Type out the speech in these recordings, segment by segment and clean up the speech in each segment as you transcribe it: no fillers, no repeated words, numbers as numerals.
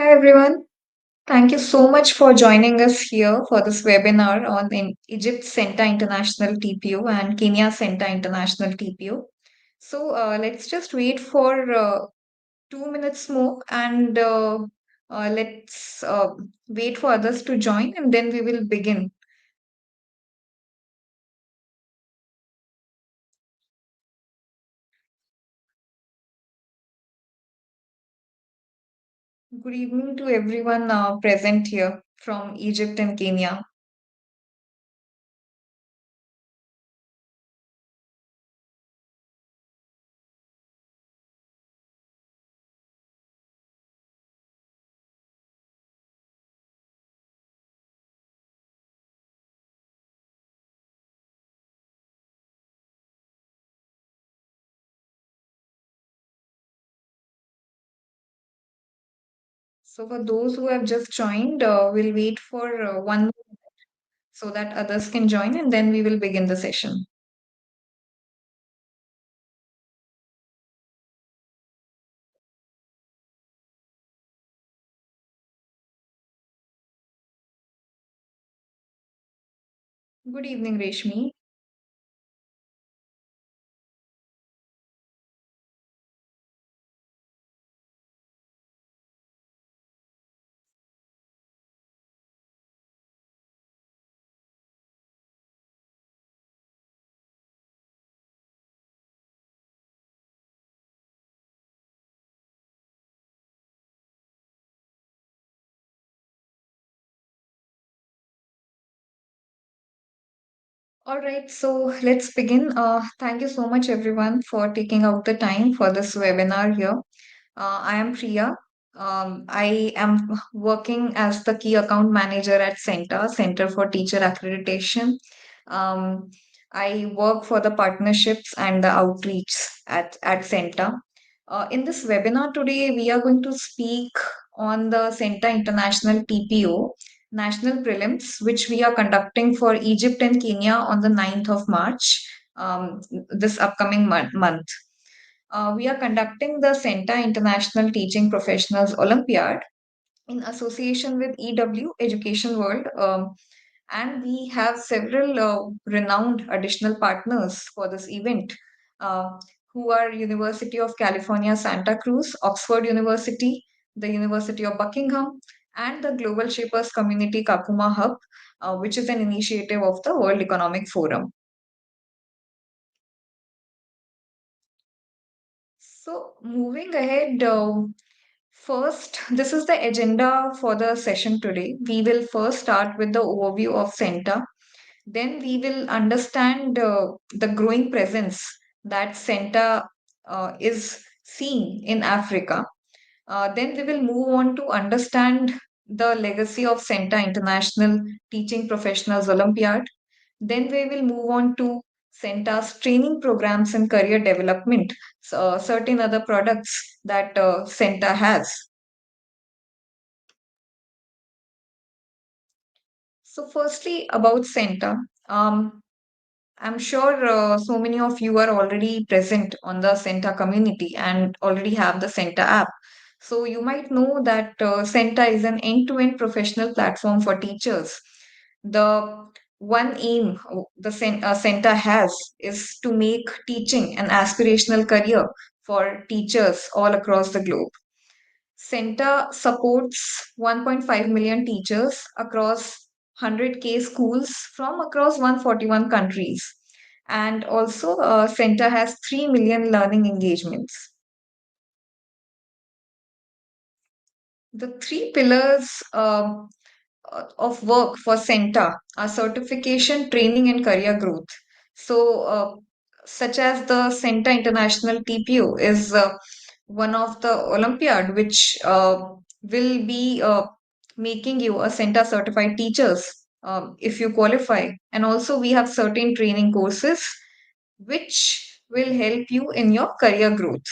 Hi everyone. Thank you so much for joining us here for this webinar on Egypt CENTA International TPO and Kenya CENTA International TPO. Let's just wait for 2 minutes more and let's wait for others to join and then we will begin. Good evening to everyone present here from Egypt and Kenya. So for those who have just joined, we'll wait for one so that others can join and then we will begin the session. Good evening, Reshmi. All right, so let's begin. Thank you so much, everyone, for taking out the time for this webinar here. I am Priya. I am working as the key account manager at CENTA, Center for Teacher Accreditation. Um, I work for the partnerships and the outreach at CENTA. In this webinar today, we are going to speak on the CENTA International TPO, National Prelims, which we are conducting for Egypt and Kenya on the 9th of March, this upcoming month. We are conducting the CENTA International Teaching Professionals Olympiad in association with EW Education World. And we have several renowned additional partners for this event, uh, who are University of California, Santa Cruz, Oxford University, the University of Buckingham, and the Global Shapers Community Kakuma Hub, which is an initiative of the World Economic Forum. So, moving ahead, first, this is the agenda for the session today. We will first start with the overview of CENTA. Then we will understand the growing presence that CENTA is seeing in Africa. Then we will move on to understand the legacy of CENTA International Teaching Professionals Olympiad. Then we will move on to CENTA's training programs and career development, so certain other products that CENTA has. So, firstly, about CENTA. I'm sure so many of you are already present on the CENTA community and already have the CENTA app. So you might know that CENTA is an end-to-end professional platform for teachers. The one aim CENTA has is to make teaching an aspirational career for teachers all across the globe. CENTA supports 1.5 million teachers across 100K schools from across 141 countries. And also, CENTA has 3 million learning engagements. The three pillars of work for CENTA are certification, training, and career growth. So, such as the CENTA International TPO is one of the Olympiad, which will be making you a CENTA certified teachers if you qualify. And also, we have certain training courses which will help you in your career growth.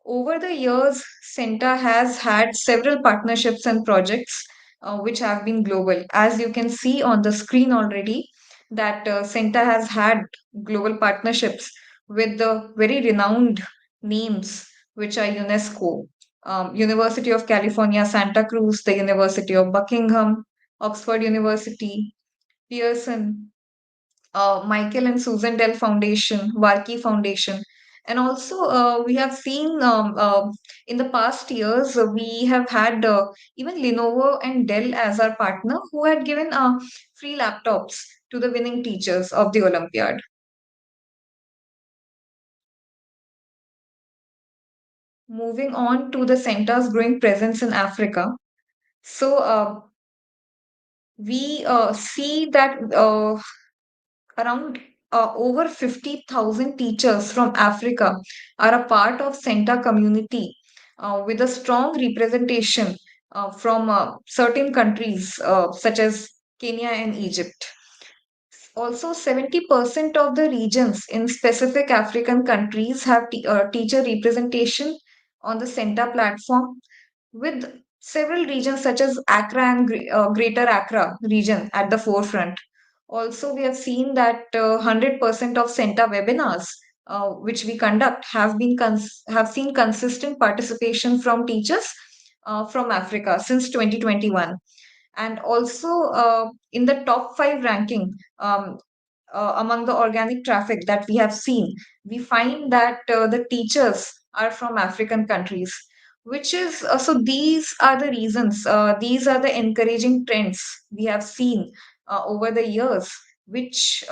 Over the years, CENTA has had several partnerships and projects which have been global. As you can see on the screen already, that CENTA has had global partnerships with the very renowned names which are UNESCO, University of California, Santa Cruz, the University of Buckingham, Oxford University, Pearson, Michael and Susan Dell Foundation, Warkey Foundation. And also, we have seen in the past years, we have had even Lenovo and Dell as our partner who had given free laptops to the winning teachers of the Olympiad. Moving on to the Centa's growing presence in Africa. So, we see that around over 50,000 teachers from Africa are a part of CENTA community with a strong representation from certain countries such as Kenya and Egypt. Also, 70% of the regions in specific African countries have teacher representation on the CENTA platform, with several regions such as Accra and Greater Accra region at the forefront. Also, we have seen that 100% of CENTA webinars which we conduct have seen consistent participation from teachers from Africa since 2021. And also in the top five ranking among the organic traffic that we have seen, we find that the teachers are from African countries, which is so these are the reasons, these are the encouraging trends we have seen over the years, which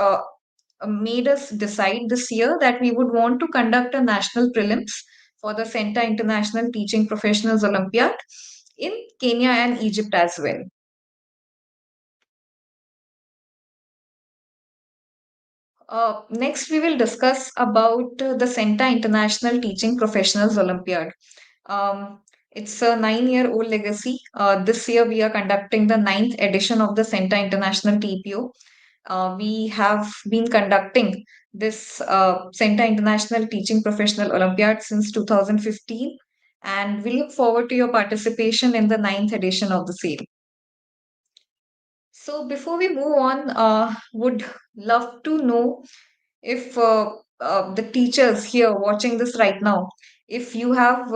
made us decide this year that we would want to conduct a national prelims for the CENTA International Teaching Professionals Olympiad in Kenya and Egypt as well. Next, we will discuss about the CENTA International Teaching Professionals Olympiad. Um, it's a 9-year-old legacy. This year, we are conducting the ninth edition of the CENTA International TPO. We have been conducting this CENTA International Teaching Professional Olympiad since 2015, and we look forward to your participation in the ninth edition of the same. So, before we move on, would love to know if the teachers here watching this right now, if you have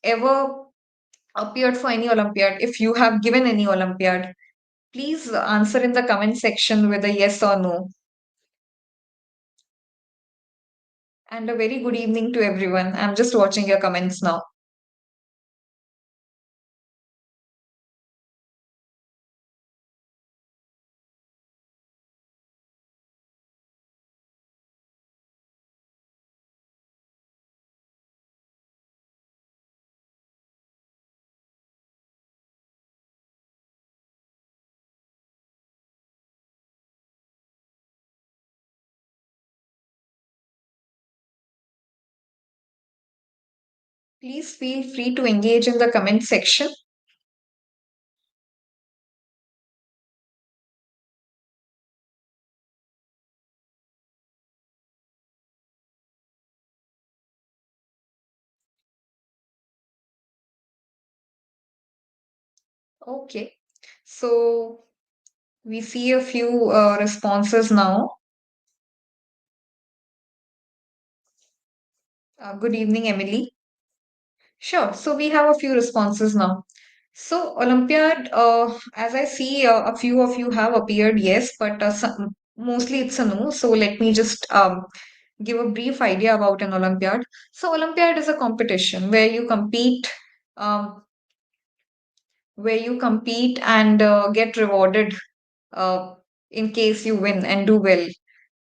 ever appeared for any Olympiad, if you have given any Olympiad, please answer in the comment section with a yes or no. And a very good evening to everyone. I'm just watching your comments now. Please feel free to engage in the comment section. Okay, so we see a few responses now. Good evening, Emily. Sure. So we have a few responses now. So Olympiad, as I see, a few of you have appeared, yes, but mostly it's a no. So let me just give a brief idea about an Olympiad. So Olympiad is a competition um, where you compete and get rewarded uh, in case you win and do well.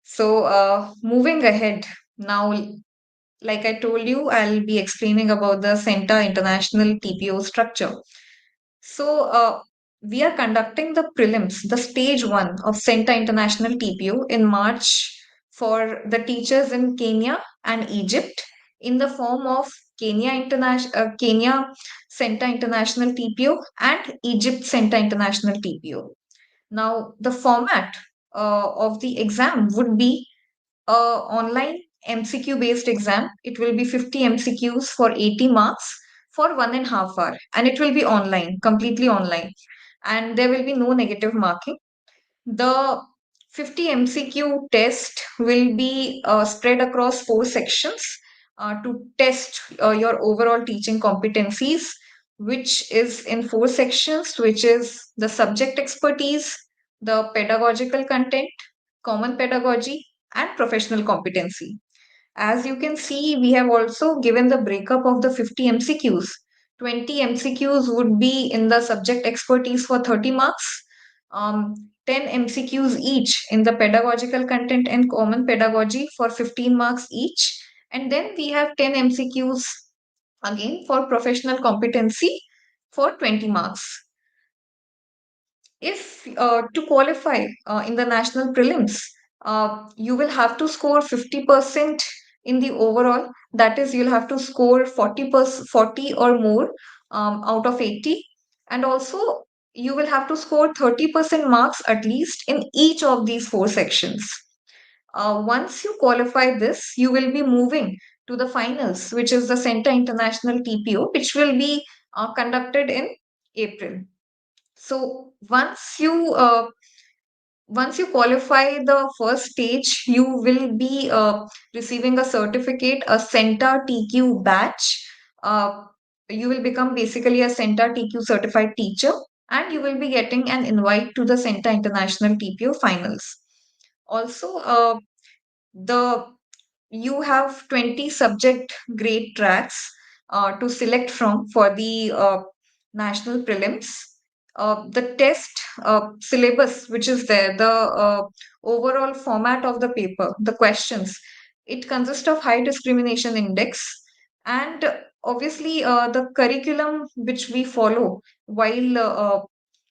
So moving ahead now, like I told you, I'll be explaining about the CENTA International TPO structure. So, we are conducting the prelims, the stage one of CENTA International TPO in March for the teachers in Kenya and Egypt in the form of Kenya CENTA International TPO and Egypt CENTA International TPO. Now, the format of the exam would be a online MCQ based exam. It will be 50 MCQs for 80 marks for 1.5 hours, and it will be online, completely online, and there will be no negative marking. The 50 MCQ test will be spread across four sections. to test your overall teaching competencies, which is in four sections, which is the subject expertise, the pedagogical content, common pedagogy, and professional competency. As you can see, we have also given the breakup of the 50 MCQs. 20 MCQs would be in the subject expertise for 30 marks, 10 MCQs each in the pedagogical content and common pedagogy for 15 marks each. And then we have 10 MCQs again for professional competency for 20 marks. If to qualify in the national prelims, you will have to score 50% in the overall. That is, you'll have to score 40%, 40 or more out of 80. And also, you will have to score 30% marks at least in each of these four sections. Once you qualify this, you will be moving to the finals, which is the CENTA International TPO, which will be conducted in April. So once you qualify the first stage, you will be receiving a certificate, a CENTA TQ batch. Uh, you will become basically a CENTA TQ certified teacher, and you will be getting an invite to the CENTA International TPO finals. Also, the you have 20 subject grade tracks to select from for the national prelims. The test syllabus, which is there, the overall format of the paper, the questions, it consists of high discrimination index, and obviously the curriculum which we follow while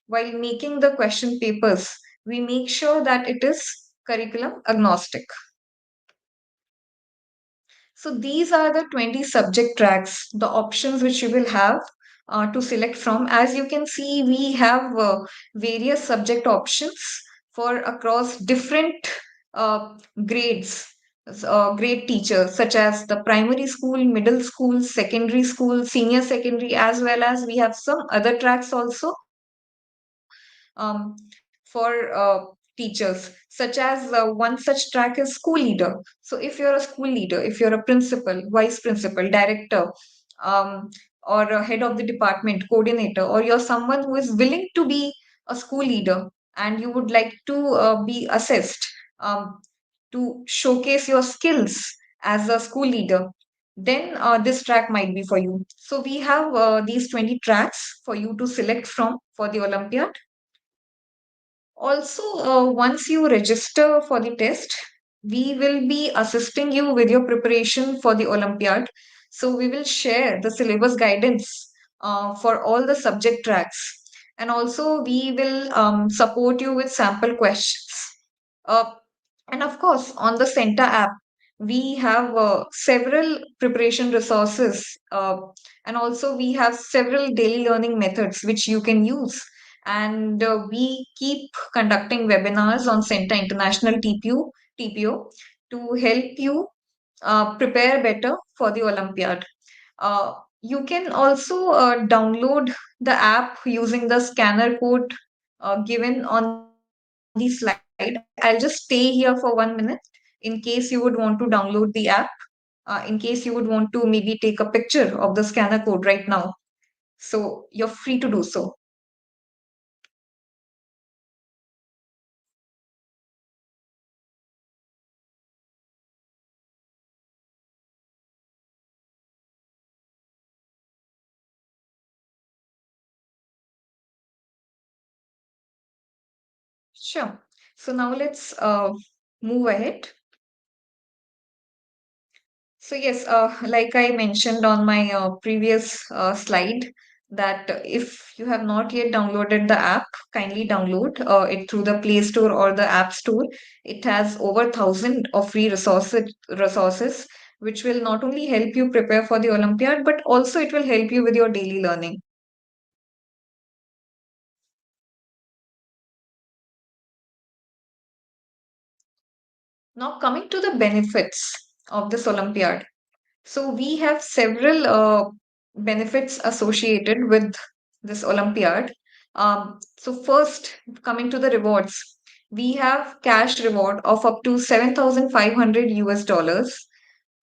making the question papers, we make sure that it is curriculum agnostic. So these are the 20 subject tracks, the options which you will have to select from. As you can see, we have various subject options for across different uh, grades, grade teachers, such as the primary school, middle school, secondary school, senior secondary, as well as we have some other tracks also for teachers, such as one such track is school leader. So, if you're a school leader, if you're a principal, vice principal, director, um, or a head of the department, coordinator, or you're someone who is willing to be a school leader and you would like to be assessed to showcase your skills as a school leader, then this track might be for you. So, we have these 20 tracks for you to select from for the Olympiad. Also, once you register for the test, we will be assisting you with your preparation for the Olympiad. So, we will share the syllabus guidance for all the subject tracks. And also, we will support you with sample questions. Uh, and of course, on the CENTA app, we have several preparation resources, and also we have several daily learning methods which you can use. And we keep conducting webinars on CENTA International TPO to help you prepare better for the Olympiad. You can also download the app using the scanner code given on the slide. I'll just stay here for 1 minute in case you would want to download the app, in case you would want to maybe take a picture of the scanner code right now. So you're free to do so. Sure. So now let's move ahead. So yes, like I mentioned on my previous slide, that if you have not yet downloaded the app, kindly download it through the Play Store or the App Store. It has over 1,000 of free resources, which will not only help you prepare for the Olympiad, but also it will help you with your daily learning. Now coming to the benefits of this Olympiad. So we have several benefits associated with this Olympiad. So first, coming to the rewards, we have cash reward of up to 7,500 US dollars.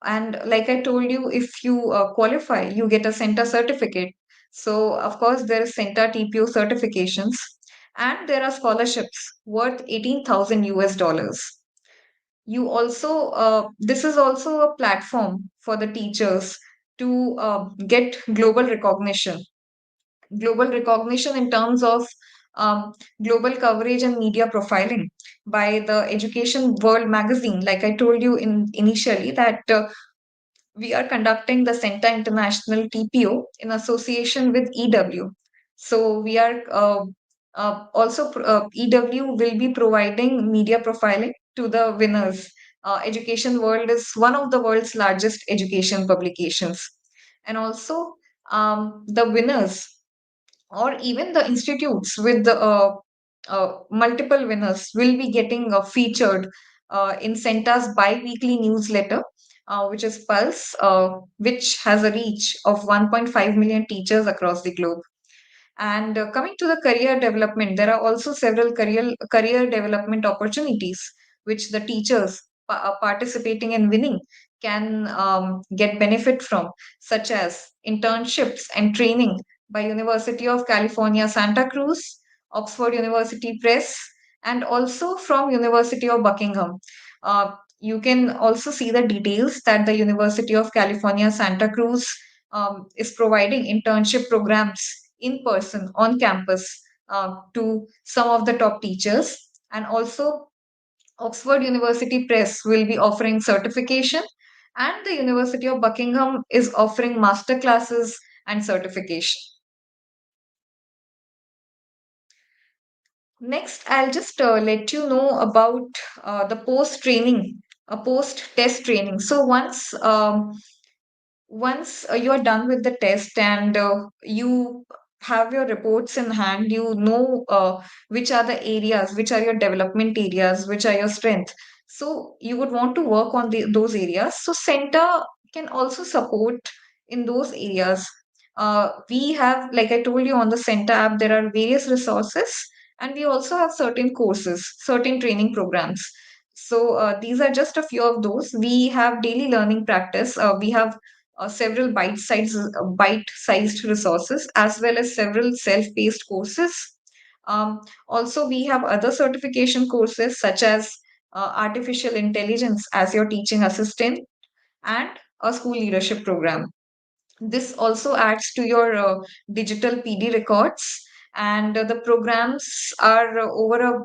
And like I told you, if you qualify, you get a CENTA certificate. So, of course, there is CENTA TPO certifications, and there are scholarships worth 18,000 US dollars. You also, this is also a platform for the teachers to get global recognition in terms of um, global coverage and media profiling by the Education World magazine. Like I told you in initially that we are conducting the CENTA International TPO in association with EW. So we are EW will be providing media profiling to the winners. Education World is one of the world's largest education publications, and also the winners or even the institutes with the multiple winners will be getting featured in Centa's bi-weekly newsletter, which is Pulse, which has a reach of 1.5 million teachers across the globe. And coming to the career development, there are also several career development opportunities which the teachers participating and winning can get benefit from, such as internships and training by University of California, Santa Cruz, Oxford University Press, and also from University of Buckingham. You can also see the details that the University of California, Santa Cruz is providing internship programs in person on campus to some of the top teachers. And also, Oxford University Press will be offering certification, and the University of Buckingham is offering master classes and certification. Next, I'll just let you know about the post test training. So once you are done with the test and you have your reports in hand, you know which are the areas, which are your development areas, which are your strength. So you would want to work on those areas. So Center can also support in those areas. We have, like I told you, on the Center app, there are various resources, and we also have certain courses, certain training programs. So these are just a few of those. We have daily learning practice. We have several bite-sized resources as well as several self-paced courses. Also, we have other certification courses such as artificial intelligence as your teaching assistant and a school leadership program. This also adds to your digital PD records, and the programs are over a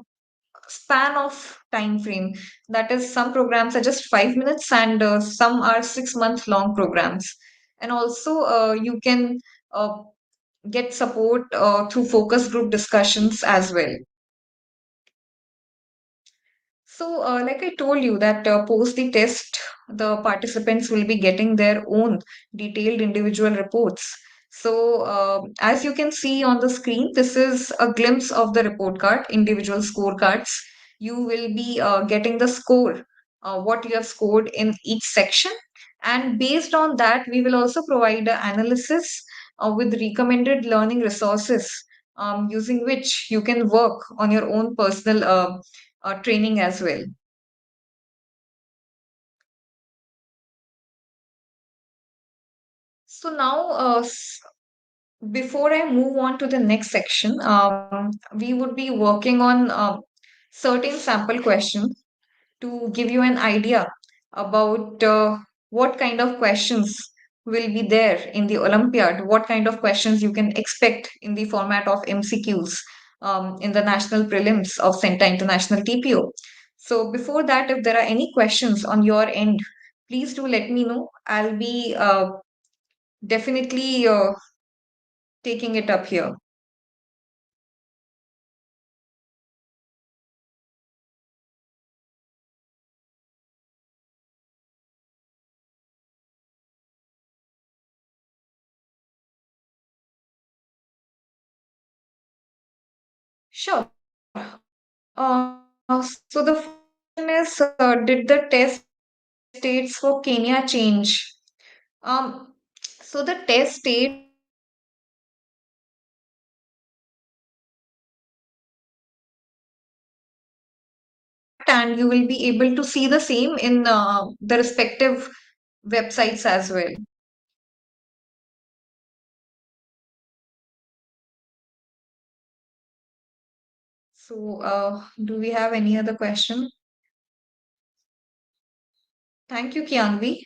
span of time frame. That is, some programs are just 5 minutes and some are 6 month long programs. And also you can uh, get support through focus group discussions as well. So, like I told you, that post the test, the participants will be getting their own detailed individual reports. So, as you can see on the screen, this is a glimpse of the report card, individual scorecards. You will be getting the score, what you have scored in each section. And based on that, we will also provide an analysis with recommended learning resources using which you can work on your own personal training as well. So now, before I move on to the next section, we would be working on certain sample questions to give you an idea about what kind of questions will be there in the Olympiad, what kind of questions you can expect in the format of MCQs in the national prelims of CENTA International TPO. So before that, if there are any questions on your end, please do let me know. I'll be definitely taking it up here. Sure. So the first question is, did the test states for Kenya change? Um, so the test states and you will be able to see the same in the respective websites as well. So, do we have any other question? Thank you, Kianvi.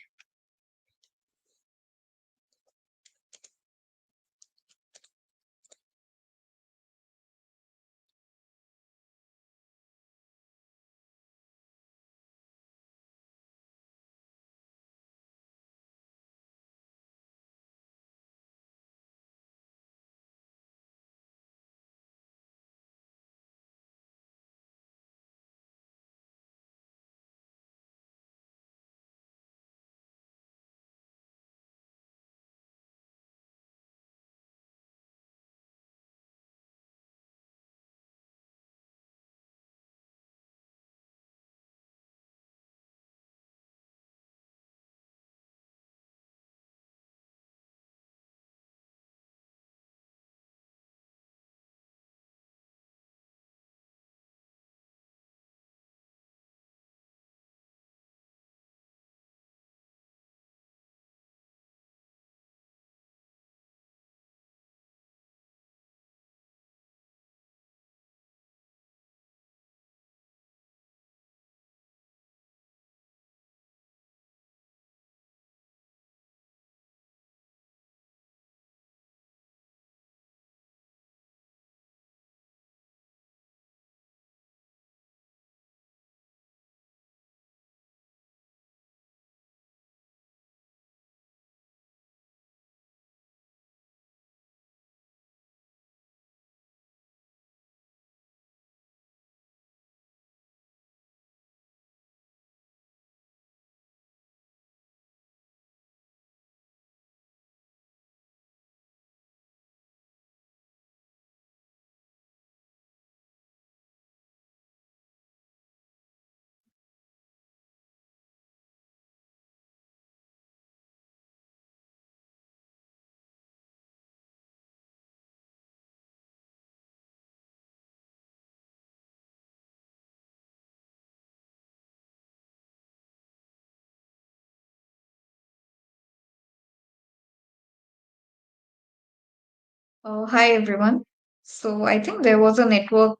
Hi, everyone. So, I think there was a network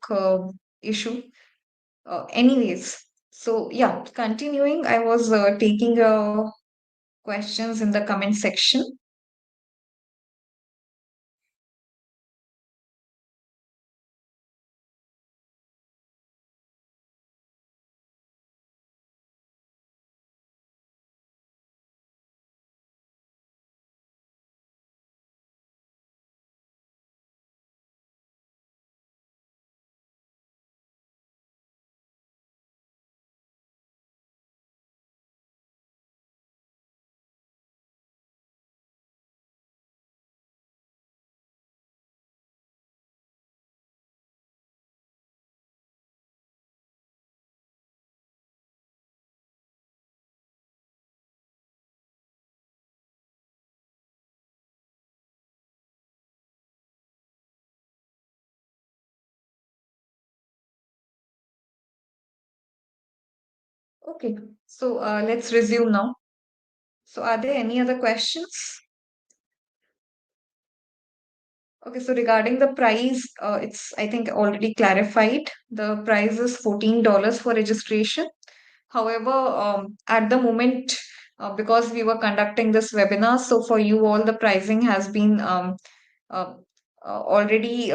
issue. Anyways, so yeah, continuing, I was taking questions in the comment section. Okay, so let's resume now. So, are there any other questions? Okay, so regarding the price, it's I think already clarified. The price is $14 for registration. However, at the moment, because we were conducting this webinar, so for you all the pricing has been uh, already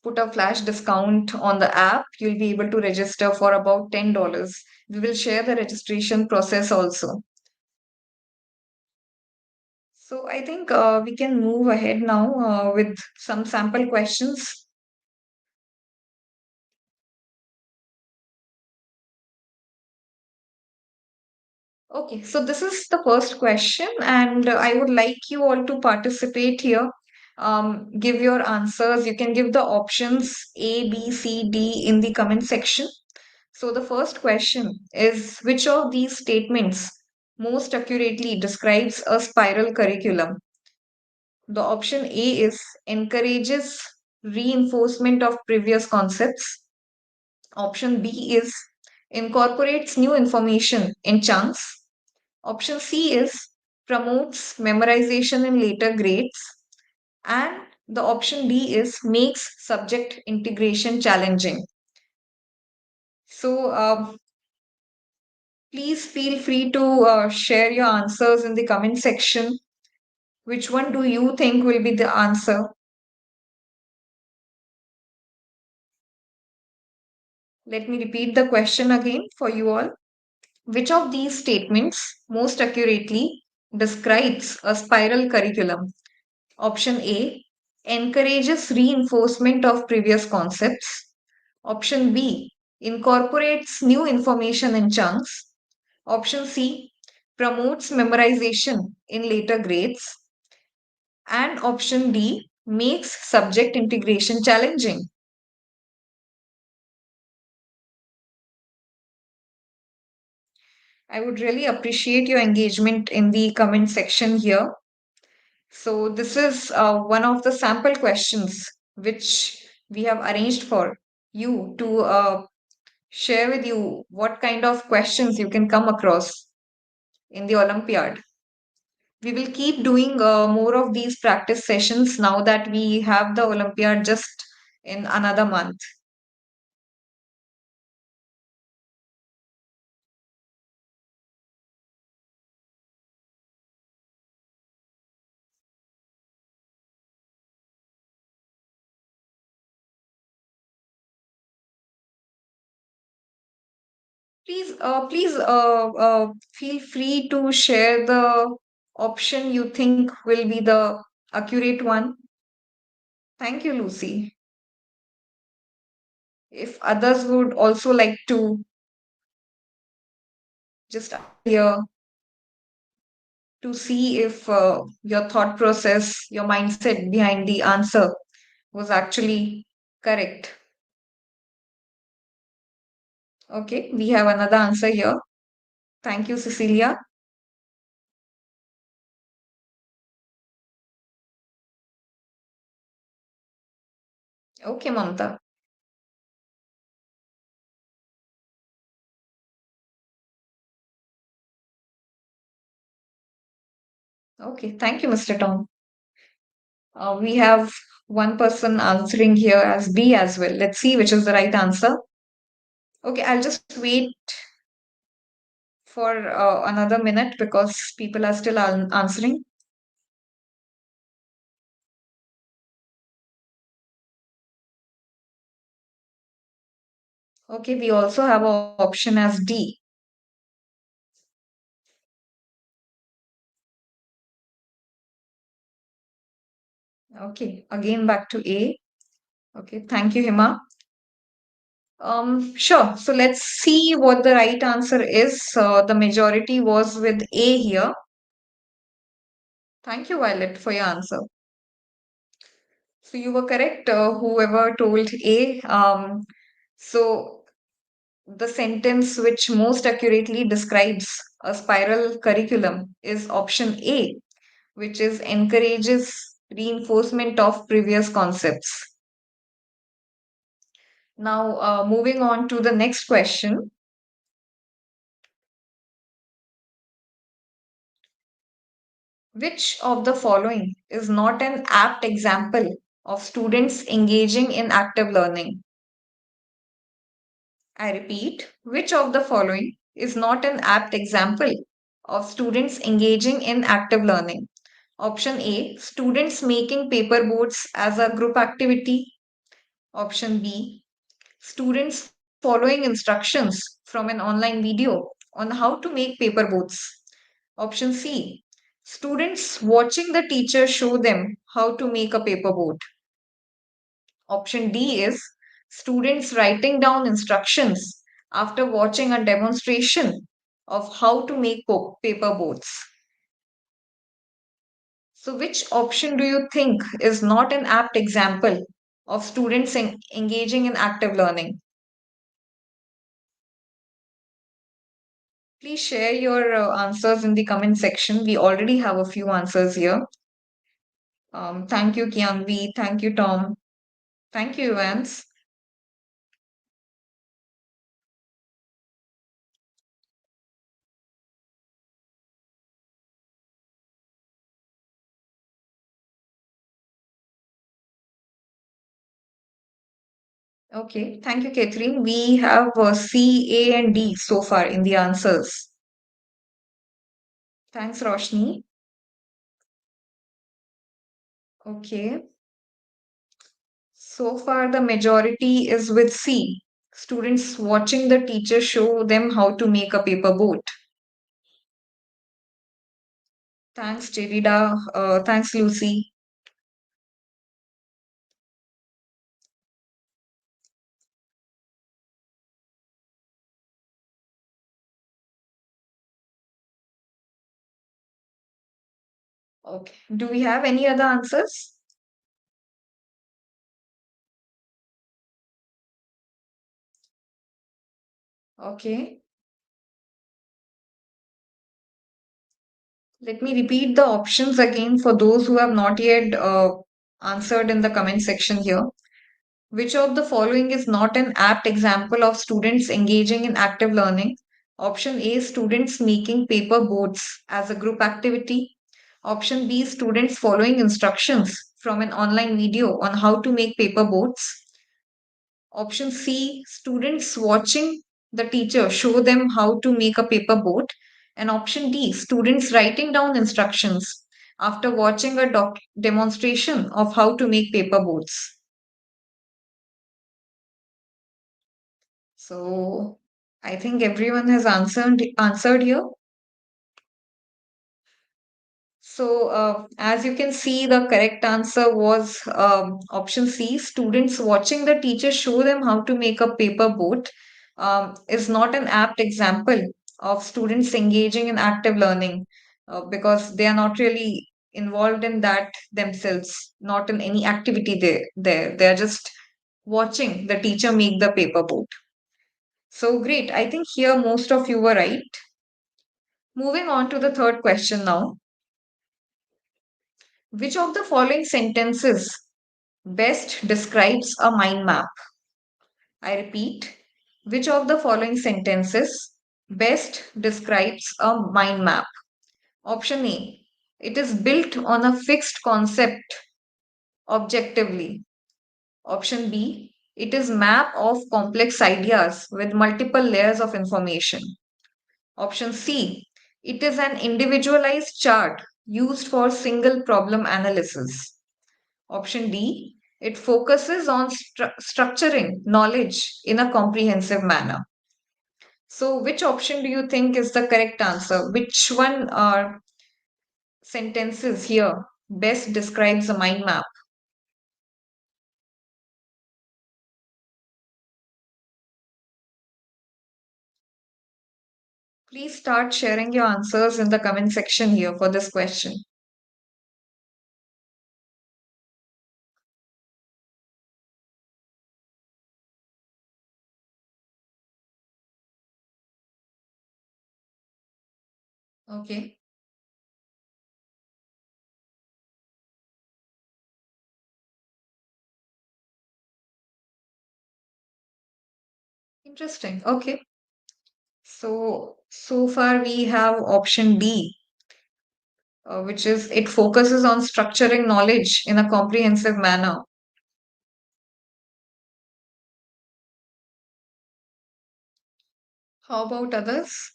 put a flash discount on the app. You'll be able to register for about $10. We will share the registration process also. So I think we can move ahead now with some sample questions. Okay, so this is the first question, and I would like you all to participate here. Give your answers. You can give the options A, B, C, D in the comment section. So the first question is, which of these statements most accurately describes a spiral curriculum? The option A is encourages reinforcement of previous concepts. Option B is incorporates new information in chunks. Option C is promotes memorization in later grades. And the option D is makes subject integration challenging. So please feel free to share your answers in the comment section. Which one do you think will be the answer? Let me repeat the question again for you all. Which of these statements most accurately describes a spiral curriculum? Option A encourages reinforcement of previous concepts. Option B incorporates new information in chunks. Option C promotes memorization in later grades. And option D makes subject integration challenging. I would really appreciate your engagement in the comment section here. So, this is one of the sample questions which we have arranged for you to share with you what kind of questions you can come across in the Olympiad. We will keep doing more of these practice sessions now that we have the Olympiad just in another month. Please feel free to share the option you think will be the accurate one. Thank you, Lucy. If others would also like to just hear to see if your thought process, your mindset behind the answer was actually correct. Okay, we have another answer here. Thank you, Cecilia. Okay, Mamta. Okay, thank you, Mr. Tom. We have one person answering here as B as well. Let's see which is the right answer. Okay, I'll just wait for another minute because people are still answering. Okay, we also have an option as D. Okay, again back to A. Okay, thank you, Hima. Sure. So let's see what the right answer is. The majority was with A here. Thank you, Violet, for your answer. So you were correct, whoever told A. So the sentence which most accurately describes a spiral curriculum is option A, which is encourages reinforcement of previous concepts. Now, moving on to the next question. Which of the following is not an apt example of students engaging in active learning? I repeat, which of the following is not an apt example of students engaging in active learning? Option A, students making paper boats as a group activity. Option B, students following instructions from an online video on how to make paper boats. Option C, students watching the teacher show them how to make a paper boat. Option D is students writing down instructions after watching a demonstration of how to make paper boats. So, which option do you think is not an apt example of students engaging in active learning? Please share your answers in the comment section. We already have a few answers here. Thank you, Kianvi. Thank you, Tom. Thank you, Evans. Okay, thank you, Catherine. We have C, A, and D so far in the answers. Thanks, Roshni. Okay, so far the majority is with C. Students watching the teacher show them how to make a paper boat. Thanks, Jerida. Thanks, Lucy. Okay. Do we have any other answers? Okay. Let me repeat the options again for those who have not yet answered in the comment section here. Which of the following is not an apt example of students engaging in active learning? Option A, students making paper boats as a group activity. Option B, students following instructions from an online video on how to make paper boats. Option C, students watching the teacher show them how to make a paper boat. And option D, students writing down instructions after watching a demonstration of how to make paper boats. So I think everyone has answered here. So as you can see, the correct answer was option C. Students watching the teacher show them how to make a paper boat is not an apt example of students engaging in active learning because they are not really involved in that themselves, not in any activity there. They are just watching the teacher make the paper boat. So great. I think here most of you were right. Moving on to the third question now. Which of the following sentences best describes a mind map? I repeat, which of the following sentences best describes a mind map? Option A, it is built on a fixed concept objectively. Option B, it is map of complex ideas with multiple layers of information. Option C, it is an individualized chart used for single problem analysis. Option D, it focuses on structuring knowledge in a comprehensive manner. So, which option do you think is the correct answer? Which one are sentences here best describes a mind map? Please start sharing your answers in the comment section here for this question. Okay, interesting. Okay, so far we have option D, which is it focuses on structuring knowledge in a comprehensive manner. How about others?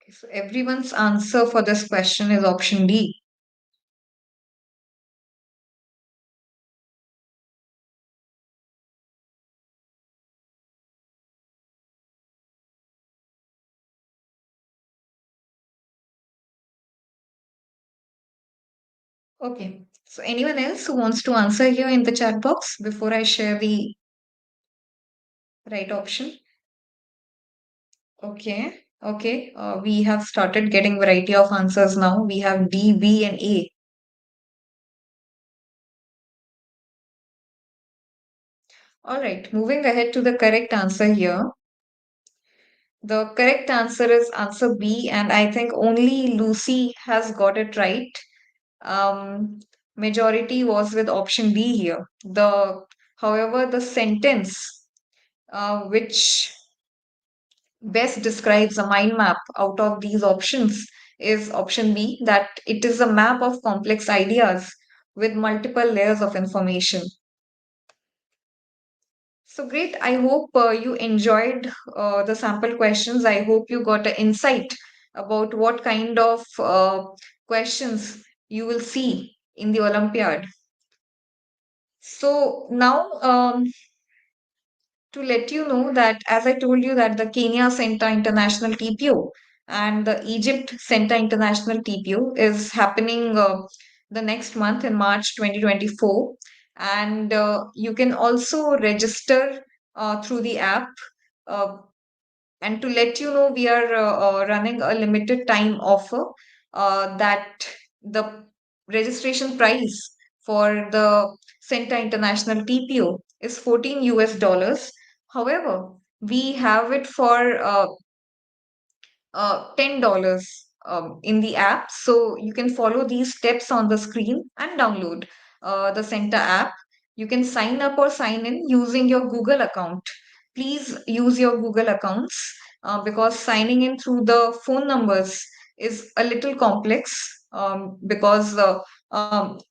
Okay, so everyone's answer for this question is option D. Okay. So anyone else who wants to answer here in the chat box before I share the right option? Okay. Okay. We have started getting variety of answers now. We have D, B, and A. All right. Moving ahead to the correct answer here. The correct answer is answer B, and I think only Lucy has got it right. Um, Majority was with option D here. The However, the sentence which best describes a mind map out of these options is option B, that it is a map of complex ideas with multiple layers of information. So great. I hope you enjoyed the sample questions. I hope you got an insight about what kind of questions you will see in the Olympiad. So now, to let you know that, as I told you, that the Kenya CENTA International TPO and the Egypt CENTA International TPO is happening the next month in March 2024. And you can also register through the app. Uh, and to let you know, we are running a limited time offer that the registration price for the CENTA International TPO is 14 US dollars. However, we have it for $10 in the app. So you can follow these steps on the screen and download the CENTA app. You can sign up or sign in using your Google account. Please use your Google accounts because signing in through the phone numbers is a little complex because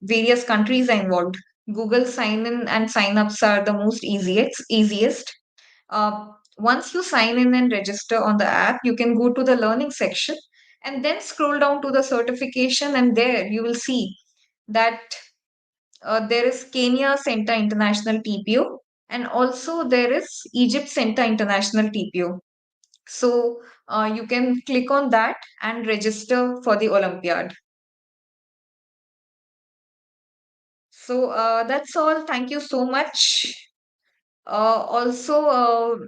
various countries are involved. Google sign in and sign ups are the most easiest. Once you sign in and register on the app, you can go to the learning section and then scroll down to the certification, and there you will see that there is Kenya CENTA International TPO and also there is Egypt CENTA International TPO. So you can click on that and register for the Olympiad. So that's all. Thank you so much. Also,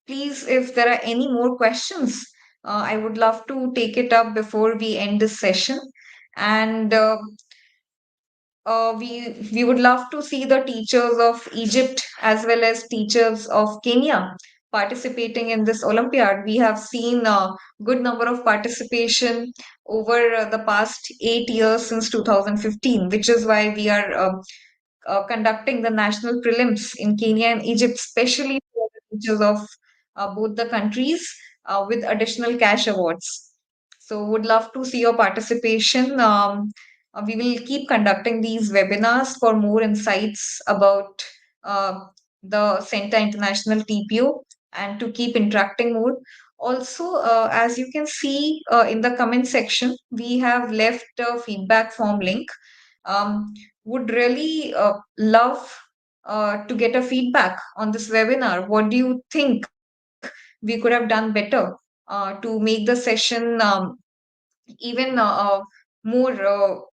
please, if there are any more questions, I would love to take it up before we end this session. And we would love to see the teachers of Egypt as well as teachers of Kenya participating in this Olympiad. We have seen a good number of participation over the past 8 years since 2015, which is why we are conducting the national prelims in Kenya and Egypt, especially for the teachers of both the countries with additional cash awards. So, would love to see your participation. We will keep conducting these webinars for more insights about uh, the CENTA International TPO and to keep interacting more. Also, as you can see in the comment section, we have left a feedback form link. Would really love to get a feedback on this webinar. What do you think we could have done better to make the session even more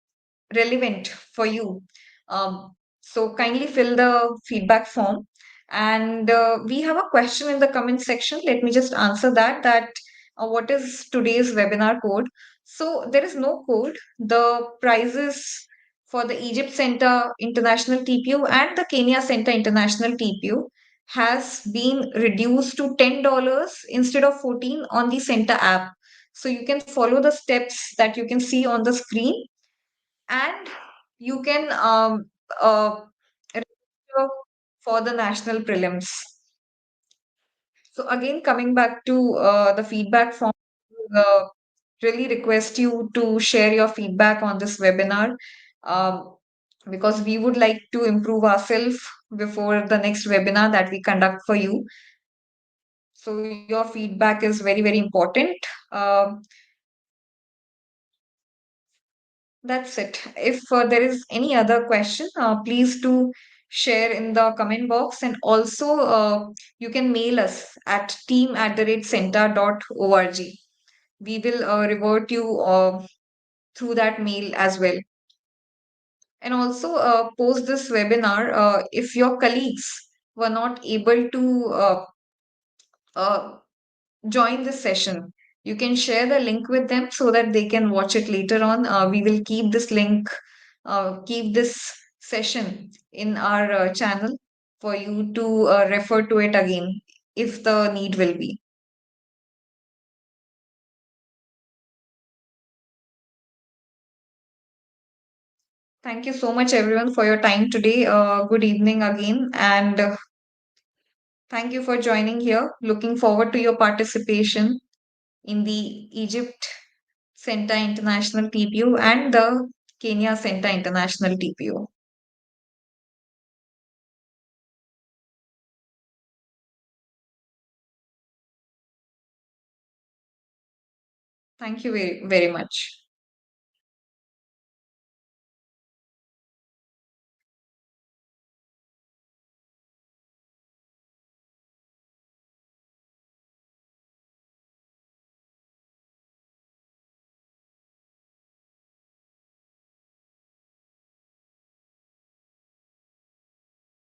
relevant for you? Um, so kindly fill the feedback form. And we have a question in the comment section. Let me just answer that. What is today's webinar code? So there is no code. The prizes for the Egypt Center International TPO and the Kenya Center International TPO has been reduced to $10 instead of 14 on the Center app. So you can follow the steps that you can see on the screen, and you can register for the national prelims. So again, coming back to the feedback form, uh, really request you to share your feedback on this webinar um, because we would like to improve ourselves before the next webinar that we conduct for you. So your feedback is very, very important. Um That's it. If there is any other question, please do share in the comment box. And also, you can mail us at team@centa.org. We will revert you through that mail as well. And also, post this webinar if your colleagues were not able to uh, join this session. You can share the link with them so that they can watch it later on. We will keep this link, keep this session in our channel for you to refer to it again if the need will be. Thank you so much, everyone, for your time today. Good evening again, and thank you for joining here. Looking forward to your participation in the Egypt CENTA International TPO and the Kenya CENTA International TPO. Thank you very, very much.